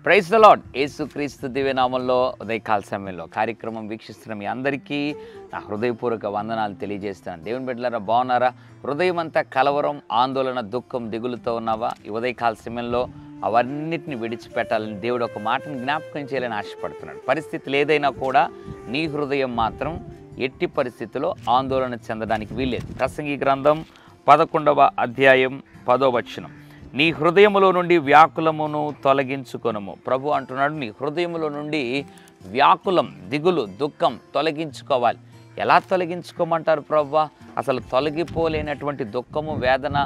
Praise the lord. యేసుక్రీస్తు దివ్యనామంలో ఉదయకాల సమయంలో కార్యక్రమం వీక్షిస్తున్న మీ అందరికీ నా హృదయపూర్వక వందనాలు తెలియజేస్తున్నాను. దేవుని బిడ్డలారా, బాగున్నారా? హృదయం అంతా కలవరం, ఆందోళన, దుఃఖం, దిగులుతో ఉన్నావా? ఈ ఉదయకాల సమయంలో అవన్నిటిని విడిచిపెట్టాలని దేవుడు ఒక మాటను జ్ఞాపకం చేయాలని ఆశపడుతున్నాడు. పరిస్థితులు ఏదైనా కూడా నీ హృదయం మాత్రం ఎట్టి పరిస్థితుల్లో ఆందోళన చెందడానికి వీల్లేదు. ప్రసంగి గ్రంథం 11వ అధ్యాయం 10వ వచనం, నీ హృదయములో నుండి వ్యాకులమును తొలగించుకొనుము. ప్రభు అంటున్నాడు, నీ హృదయములో నుండి వ్యాకులం, దిగులు, దుఃఖం తొలగించుకోవాలి. ఎలా తొలగించుకోమంటారు ప్రభు? అసలు తొలగిపోలేనటువంటి దుఃఖము, వేదన,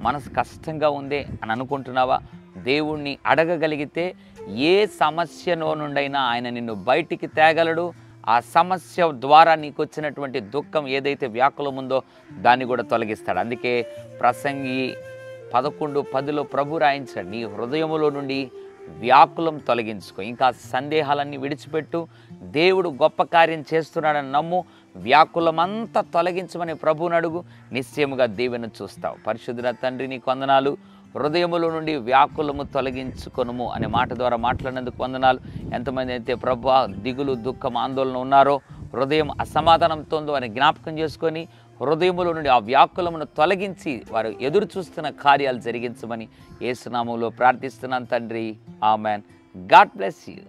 మనసు కష్టంగా ఉందే అని అనుకుంటున్నావా? దేవుణ్ణి అడగగలిగితే ఏ సమస్యలో నుండైనా ఆయన నిన్ను బయటికి తేగలడు. ఆ సమస్య ద్వారా నీకు వచ్చినటువంటి దుఃఖం ఏదైతే వ్యాకులం ఉందో దాన్ని కూడా తొలగిస్తాడు. అందుకే ప్రసంగి 11:10లో ప్రభు రాయించాడు, నీ హృదయములో నుండి వ్యాకులం తొలగించుకో. ఇంకా సందేహాలన్నీ విడిచిపెట్టు. దేవుడు గొప్ప కార్యం చేస్తున్నాడని నమ్ము. వ్యాకులమంతా తొలగించమని ప్రభువుని అడుగు. నిశ్చయముగా దీవెన చూస్తావు. పరిశుద్ధుల తండ్రి, నీకు వందనాలు. హృదయములో నుండి వ్యాకులము తొలగించుకొనుము అనే మాట ద్వారా మాట్లాడినందుకు వందనాలు. ఎంతమంది అయితే ప్రభు దిగులు, దుఃఖం, ఆందోళన ఉన్నారో, హృదయం అసమాధానంతో ఉందో అని జ్ఞాపకం చేసుకొని హృదయములో నుండి ఆ వ్యాకులమును తొలగించి వారు ఎదురు చూస్తున్న కార్యాలు జరిగించమని యేసు నామములో ప్రార్థిస్తున్నాను తండ్రి. ఆమెన్. God bless you.